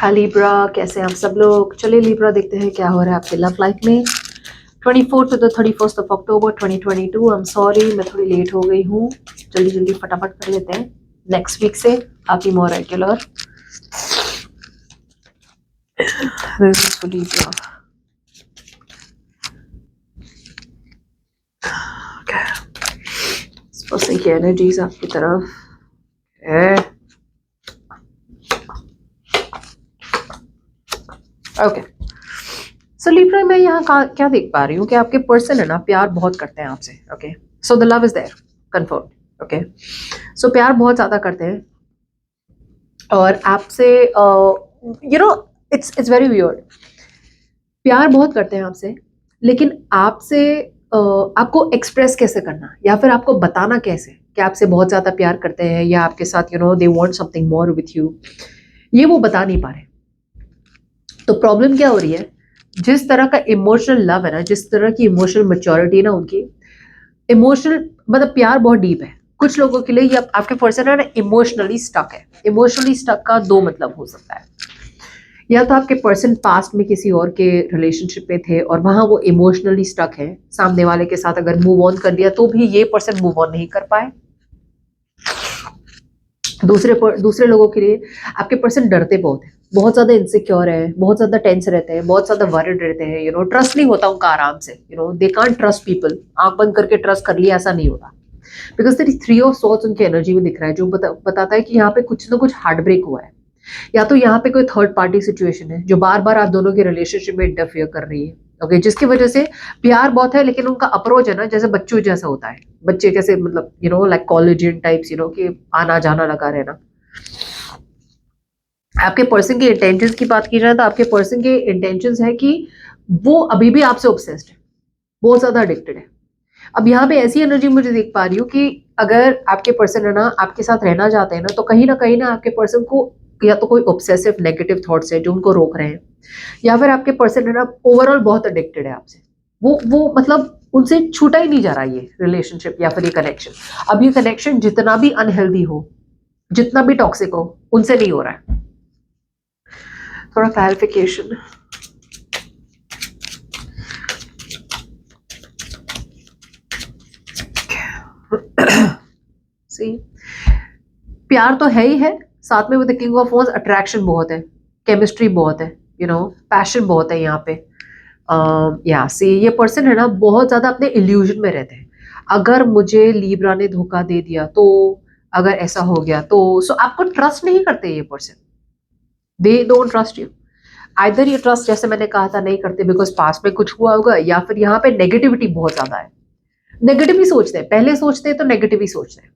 हाँ लिब्रा, कैसे हैं आप सब लोग। चलिए लिब्रा देखते हैं क्या हो रहा है आपके लव लाइफ में 24 to the 31st of October 2022। I am sorry मैं थोड़ी लेट हो गई हूँ, जल्दी जल्दी फटाफट कर लेते हैं। नेक्स्ट वीक से आपकी मोर regular. This is for Libra. इस पर्सन की एनर्जीज आपकी तरफ है। ओके सो लिब्रा, मैं यहाँ क्या देख पा रही हूँ कि आपके पर्सन है ना प्यार बहुत करते हैं आपसे। Okay so the love is there confirm. Okay so प्यार बहुत ज्यादा करते हैं और आपसे you know it's very weird. प्यार बहुत करते हैं आपसे, लेकिन आपसे आपको एक्सप्रेस कैसे करना या फिर आपको बताना कैसे कि आपसे बहुत ज्यादा प्यार करते हैं या आपके साथ they want something more with you, ये वो बता नहीं पा रहे। तो प्रॉब्लम क्या हो रही है, जिस तरह का इमोशनल लव है ना, जिस तरह की इमोशनल मैच्योरिटी है ना उनकी, इमोशनल मतलब प्यार बहुत डीप है। कुछ लोगों के लिए ये आपके पर्सन है ना इमोशनली स्टक है। इमोशनली स्टक का दो मतलब हो सकता है, या तो आपके पर्सन पास्ट में किसी और के रिलेशनशिप में थे और वहां वो इमोशनली स्टक है, सामने वाले के साथ अगर मूव ऑन कर लिया तो भी ये पर्सन मूव ऑन नहीं कर पाए। दूसरे लोगों के लिए आपके पर्सन डरते बहुत है, बहुत ज्यादा इनसिक्योर है, बहुत ज्यादा टेंस रहते हैं, बहुत ज्यादा वरिड रहते हैं। ट्रस्ट नहीं होता उनका आराम से। They can't trust people. आंख बंद करके ट्रस्ट कर लिया ऐसा नहीं होता, बिकॉज तेरी 3 ऑफ सॉर्ड्स उनकी एनर्जी में दिख रहा है, जो बताता है कि यहाँ पे कुछ ना कुछ हार्ट ब्रेक हुआ है, या तो यहाँ पे कोई थर्ड पार्टी सिचुएशन है जो बार बार आप दोनों के रिलेशनशिप में इंटरफियर कर रही है। ओके जिसकी वजह से प्यार बहुत है, लेकिन उनका अप्रोच है ना जैसे बच्चों जैसा होता है। बच्चे कैसे मतलब लाइक कॉलेजियन टाइप्स कि आना जाना लगा रहना। आपके पर्सन के इंटेंशंस की बात की जाए तो आपके पर्सन के इंटेंशंस है कि वो अभी भी आपसे ऑब्सेस्ड है, बहुत ज्यादा एडिक्टेड है। अब यहाँ पे ऐसी एनर्जी मुझे देख पा रही हूँ कि अगर आपके पर्सन है ना आपके साथ रहना चाहते हैं ना, तो कहीं ना आपके पर्सन को या तो कोई ऑब्सेसिव नेगेटिव थॉट्स है जो उनको रोक रहे हैं, या फिर आपके पर्सन है ना ओवरऑल बहुत एडिक्टेड है आपसे। वो मतलब उनसे छूटा ही नहीं जा रहा ये रिलेशनशिप या फिर ये कनेक्शन। अब ये कनेक्शन जितना भी अनहेल्दी हो, जितना भी टॉक्सिक हो, उनसे नहीं हो रहा है। थोड़ा क्लैरिफिकेशन। सी प्यार तो है ही है, साथ में with the king of wands attraction बहुत है, केमिस्ट्री बहुत है, पैशन बहुत है यहाँ पे। या सी ये पर्सन है ना बहुत ज्यादा अपने इल्यूजन में रहते हैं। अगर मुझे लीब्रा ने धोखा दे दिया तो, अगर ऐसा हो गया तो, सो आपको ट्रस्ट नहीं करते ये person. They don't trust you. Either ये ट्रस्ट जैसे मैंने कहा था नहीं करते बिकॉज पास्ट में कुछ हुआ होगा, या फिर यहाँ पे नेगेटिविटी बहुत ज्यादा है। नेगेटिव ही सोचते हैं, पहले सोचते हैं तो नेगेटिव ही सोचते हैं।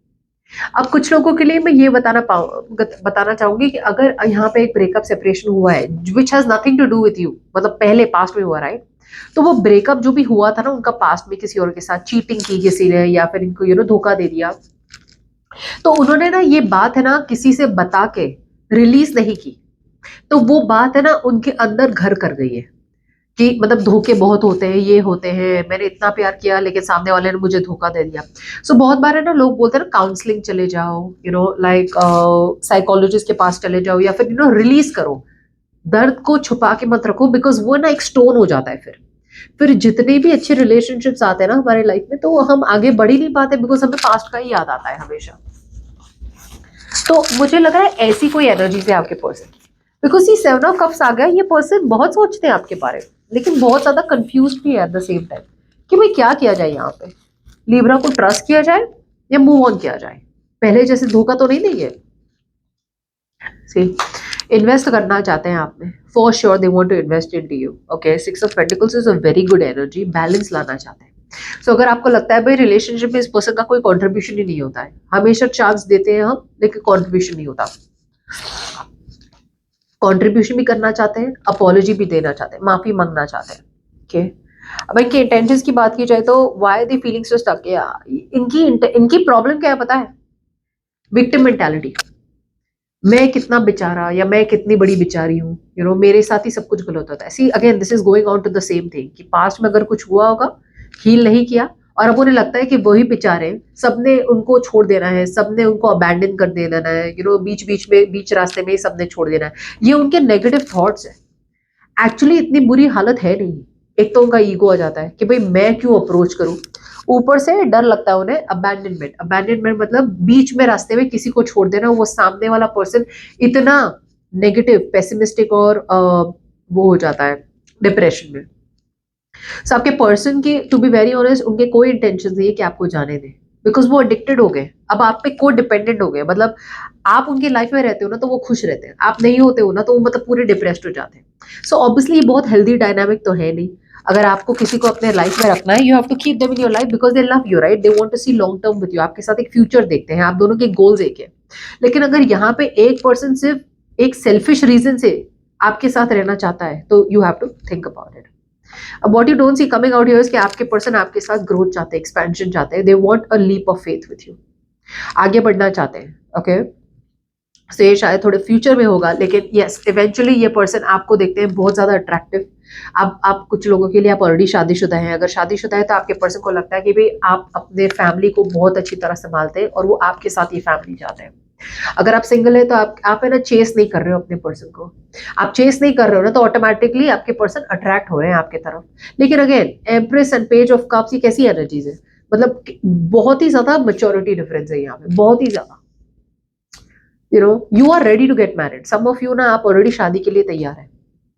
अब कुछ लोगों के लिए मैं ये बताना चाहूंगी कि अगर यहाँ पे एक ब्रेकअप सेपरेशन हुआ है which has nothing to do with you, मतलब पहले पास्ट में हुआ राइट, तो वो ब्रेकअप जो भी हुआ था ना उनका पास्ट में किसी और के साथ चीटिंग की किसी ने, या फिर इनको धोखा दे दिया, तो उन्होंने ना ये बात है ना किसी से बता के रिलीज नहीं की, तो वो बात है ना उनके अंदर घर कर गई है कि मतलब धोखे बहुत होते हैं, ये होते हैं, मैंने इतना प्यार किया लेकिन सामने वाले ने मुझे धोखा दे दिया। सो बहुत बार है ना लोग बोलते हैं ना काउंसलिंग चले जाओ, लाइक साइकोलॉजिस्ट के पास चले जाओ, या फिर रिलीज करो, दर्द को छुपा के मत रखो, बिकॉज वो ना एक स्टोन हो जाता है। फिर जितने भी अच्छे रिलेशनशिप्स आते हैं ना हमारे लाइफ में, तो हम आगे बढ़ ही नहीं पाते बिकॉज हमें पास्ट का ही याद आता है हमेशा। तो मुझे लग रहा है ऐसी कोई एनर्जी है आपके पर्सन, बिकॉज ये 7 ऑफ कप्स आ गया। ये पर्सन बहुत सोचते हैं आपके बारे में, लेकिन बहुत ज्यादा कंफ्यूज भी है एट द सेम टाइम कि भाई क्या किया जाए यहाँ पे। लिब्रा को ट्रस्ट किया जाए या मूव ऑन किया जाए, पहले जैसे धोखा तो नहीं देंगे। इन्वेस्ट करना चाहते हैं आप में, for sure they want to invest in you. Okay 6 of pentacles is a very good energy, balance लाना चाहते हैं। सो अगर आपको लगता है भाई रिलेशनशिप में इस पर्सन का कोई कंट्रीब्यूशन ही नहीं होता है, हमेशा चांस देते हैं हम लेकिन कंट्रीब्यूशन नहीं होता, कंट्रीब्यूशन भी करना चाहते हैं, अपॉलॉजी भी देना चाहते हैं, माफी मांगना चाहते हैं। ओके अब इनके इंटेंशंस की बात की जाए तो why the feelings to stuck, या इनकी प्रॉब्लम क्या है पता है, विक्टिम मेंटालिटी। मैं कितना बेचारा या मैं कितनी बड़ी बेचारी हूँ, मेरे साथ ही सब कुछ गलत होता है। See again this is going on to the same thing कि पास्ट में अगर कुछ हुआ होगा, हील नहीं किया, और अब उन्हें लगता है कि वही बेचारे, सबने उनको छोड़ देना है, सबने उनको अबैंडन कर देना है, बीच बीच में, बीच रास्ते में ही सबने छोड़ देना है। ये उनके नेगेटिव थॉट्स है। एक्चुअली इतनी बुरी हालत है नहीं। एक तो उनका ईगो आ जाता है कि भाई मैं क्यों अप्रोच करूं, ऊपर से डर लगता है उन्हें अबैंडनमेंट। अबैंडनमेंट मतलब बीच में रास्ते में किसी को छोड़ देना। वो सामने वाला पर्सन इतना नेगेटिव, पेसिमिस्टिक और वो हो जाता है डिप्रेशन में। सो आपके पर्सन की, टू बी वेरी ऑनेस्ट, उनके कोई इंटेंशन नहीं है कि आपको जाने दें, बिकॉज वो एडिक्टेड हो गए, अब आप पे को डिपेंडेंट हो गए। मतलब आप उनकी लाइफ में रहते हो ना तो वो खुश रहते हैं, आप नहीं होते हो ना तो वो मतलब पूरे डिप्रेस्ड हो जाते हैं। सो ऑब्वियसली ये बहुत हेल्दी डायनामिक तो है नहीं। अगर आपको किसी को अपने लाइफ में रखना है, you have to keep them in your life because they love you, right? They want to see long term with you, आपके साथ एक फ्यूचर देखते हैं, आप दोनों के गोल्स एक है। लेकिन अगर यहाँ पे एक पर्सन सिर्फ एक सेल्फिश रीजन से आपके साथ रहना चाहता है तो you have to think about it. अब what you don't see coming out here is कि आपके पर्सन आपके साथ ग्रोथ चाहते हैं, एक्सपेंशन चाहते हैं, they want a leap of faith with you, आगे बढ़ना चाहते हैं। ओके, सो ये शायद थोड़े फ्यूचर में होगा, लेकिन यस, इवेंचुअली ये पर्सन आपको देखते हैं बहुत ज्यादा अट्रैक्टिव। आप कुछ लोगों के लिए आप ऑलरेडी शादीशुदा हैं। अगर शादीशुदा है तो आपके पर्सन को लगता है कि भाई आप अपने फैमिली को बहुत अच्छी तरह संभालते हैं और वो आपके साथ ये फैमिली चाहते हैं। अगर आप सिंगल है तो आप है ना, चेस नहीं कर रहे हो अपने पर्सन को, आप चेस नहीं कर रहे हो ना, तो ऑटोमेटिकली आपके पर्सन अट्रैक्ट हो रहे हैं आपके तरफ। लेकिन again, empress and page of cups, ये कैसी एनर्जीज है? मतलब बहुत ही ज्यादा मेच्योरिटी डिफरेंस है यहाँ पे, बहुत ही ज्यादा। You are ready to get married, some of you ना, आप ऑलरेडी शादी के लिए तैयार है,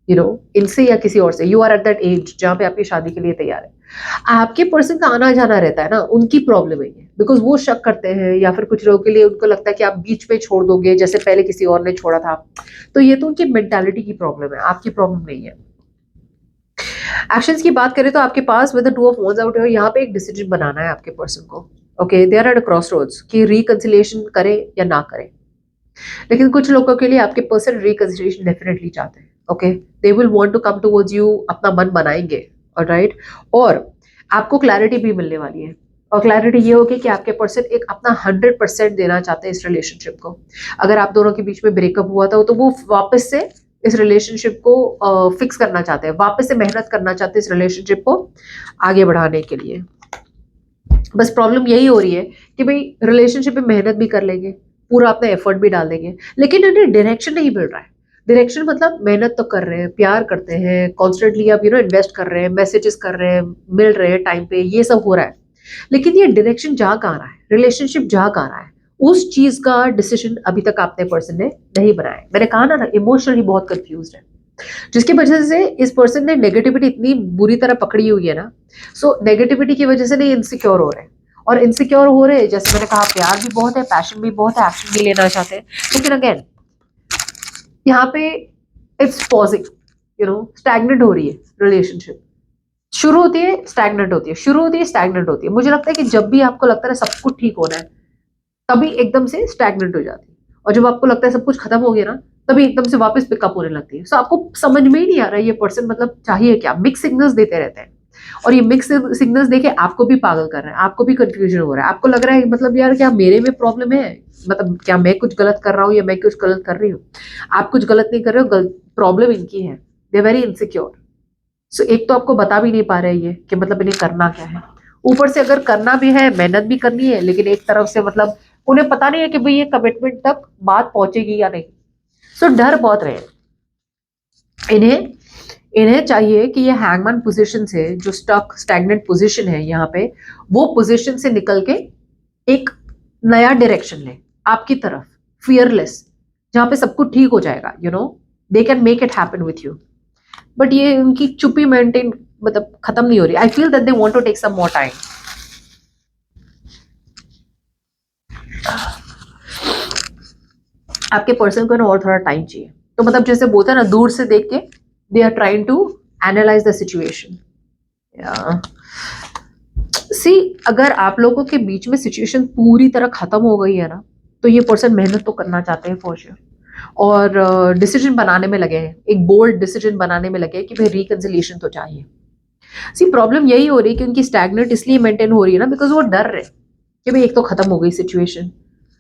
इनसे या किसी और से। You are at that age जहां पे आपकी शादी के लिए तैयार है। आपके पर्सन का आना जाना रहता है ना, उनकी प्रॉब्लम है ये, बिकॉज वो शक करते हैं, या फिर कुछ लोगों के लिए उनको लगता है कि आप बीच में छोड़ दोगे जैसे पहले किसी और ने छोड़ा था। तो ये तो उनकी मेंटालिटी की प्रॉब्लम है, आपकी प्रॉब्लम नहीं है। एक्शंस की बात करें तो आपके पास with the two of wands out है, यहाँ पे एक डिसीजन बनाना है आपके पर्सन को। Okay, they are at a crossroads कि रिकंसिलिएशन करें या ना करें। लेकिन कुछ लोगों के लिए आपके पर्सन रिकंसिलिएशन डेफिनेटली चाहते हैं। Okay, they will want to come towards you, अपना मन बनाएंगे, ऑलराइट। और आपको क्लैरिटी भी मिलने वाली है, और क्लैरिटी ये होगी कि आपके पर्सन एक अपना 100% देना चाहते हैं इस रिलेशनशिप को। अगर आप दोनों के बीच में ब्रेकअप हुआ था तो वो वापस से इस रिलेशनशिप को फिक्स करना चाहते हैं, वापस से मेहनत करना चाहते हैं इस रिलेशनशिप को आगे बढ़ाने के लिए। बस प्रॉब्लम यही हो रही है कि भाई रिलेशनशिप में मेहनत भी कर लेंगे, पूरा अपना एफर्ट भी डाल देंगे, लेकिन इन्हें डायरेक्शन नहीं मिल रहा है। डायरेक्शन मतलब मेहनत तो कर रहे हैं, प्यार करते हैं, कॉन्स्टेंटली आप इन्वेस्ट कर रहे हैं, मैसेजेस कर रहे हैं, मिल रहे हैं टाइम पे, ये सब हो रहा है। लेकिन ये डायरेक्शन जा कहाँ रहा है, रिलेशनशिप जा कहाँ रहा है, उस चीज का डिसीजन अभी तक आपने पर्सन ने नहीं बनाया है। मैंने कहा ना, इमोशनली बहुत कंफ्यूज है, जिसकी वजह से इस पर्सन ने नेगेटिविटी इतनी बुरी तरह पकड़ी हुई है ना। सो नेगेटिविटी की वजह से नहीं, इनसिक्योर हो रहे हैं। और इनसिक्योर हो रहे हैं, जैसे मैंने कहा, प्यार भी बहुत है, पैशन भी बहुत है, एक्शन भी लेना चाहते हैं। लेकिन अगेन यहाँ पे इट्स पॉजिंग, स्टैग्नेंट हो रही है रिलेशनशिप। शुरू होती है स्टैग्नेंट होती है, शुरू होती है स्टैग्नेंट होती है। मुझे लगता है कि जब भी आपको लगता है सब कुछ ठीक होना है, तभी एकदम से स्टैग्नेंट हो जाती है। और जब आपको लगता है सब कुछ खत्म हो गया ना, तभी एकदम से वापस पिकअप होने लगती है। सो आपको समझ में ही नहीं आ रहा है ये पर्सन मतलब चाहिए क्या, मिक्स सिग्नल्स देते रहते हैं। और ये मिक्स सिग्नल्स देके आपको भी पागल कर रहे हैं, आपको भी कंफ्यूजन हो रहा है, आपको लग रहा है मतलब यार क्या मेरे में प्रॉब्लम है, मतलब क्या मैं कुछ गलत कर रहा हूँ या मैं कुछ गलत कर रही हूँ। आप कुछ गलत नहीं कर रहे हो, प्रॉब्लम इनकी है, दे वेरी इनसिक्योर। सो एक तो आपको बता भी नहीं पा रहे ये कि मतलब इन्हें करना क्या है। ऊपर से अगर करना भी है, मेहनत भी करनी है, लेकिन एक तरफ से मतलब उन्हें पता नहीं है कि भाई ये कमिटमेंट तक बात पहुंचेगी या नहीं। सो डर बहुत रहे इन्हें। इन्हें चाहिए कि ये हैंगमैन पोजीशन से, जो स्टक स्टैग्नेंट पोजीशन है यहाँ पे, वो पोजीशन से निकल के एक नया डायरेक्शन ले आपकी तरफ, फियरलेस, जहां पे सब कुछ ठीक हो जाएगा। They can make it happen with you. But ये उनकी चुप्पी मेंटेन मतलब खत्म नहीं हो रही। I feel that they want to take some more time. आपके पर्सन को ना और थोड़ा टाइम चाहिए। तो मतलब जैसे बोलते हैं ना, दूर से देख के they are trying to analyse the situation. See, अगर आप लोगों के बीच में सिचुएशन पूरी तरह खत्म हो गई है ना, तो ये पर्सन मेहनत तो करना चाहते हैं फॉर श्योर, और डिसीजन बनाने में लगे हैं, एक बोल्ड डिसीजन बनाने में लगे हैं कि भाई रिकंसिलिएशन तो चाहिए। सी, प्रॉब्लम यही हो रही है कि उनकी स्टैग्नेट इसलिए मेंटेन हो रही है ना, बिकॉज वो डर रहे कि भाई एक तो खत्म हो गई सिचुएशन,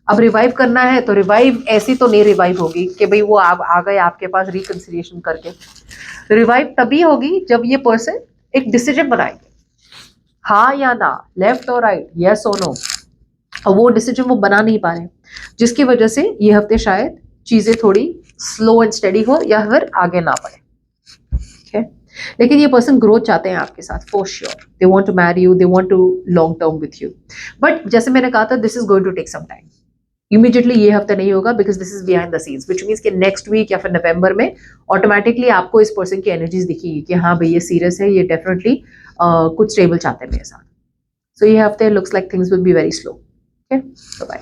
अब रिवाइव करना है तो रिवाइव ऐसी तो नहीं रिवाइव होगी कि भाई वो आ गए आपके पास रिकंसिलिएशन करके। रिवाइव तभी होगी जब ये पर्सन एक डिसीजन बनाएंगे, हाँ या ना, लेफ्ट और राइट, यस और नो, और वो डिसीजन वो बना नहीं पा रहे, जिसकी वजह से ये हफ्ते शायद चीजें थोड़ी स्लो एंड स्टेडी हो या फिर आगे ना बढ़े। ठीक है, लेकिन ये पर्सन ग्रोथ चाहते हैं आपके साथ for sure, they want to marry you, they want to long term with you, but जैसे मैंने कहा था this is going to take some time, immediately ये हफ्ता नहीं होगा, because this is behind the scenes, which means कि next week या फिर नवंबर में ऑटोमेटिकली आपको इस पर्सन की एनर्जीज दिखेगी कि हाँ भाई ये सीरियस है, ये डेफिनेटली कुछ स्टेबल चाहते हैं मेरे साथ। सो ये हफ्ते looks like things will be very slow. Okay, bye.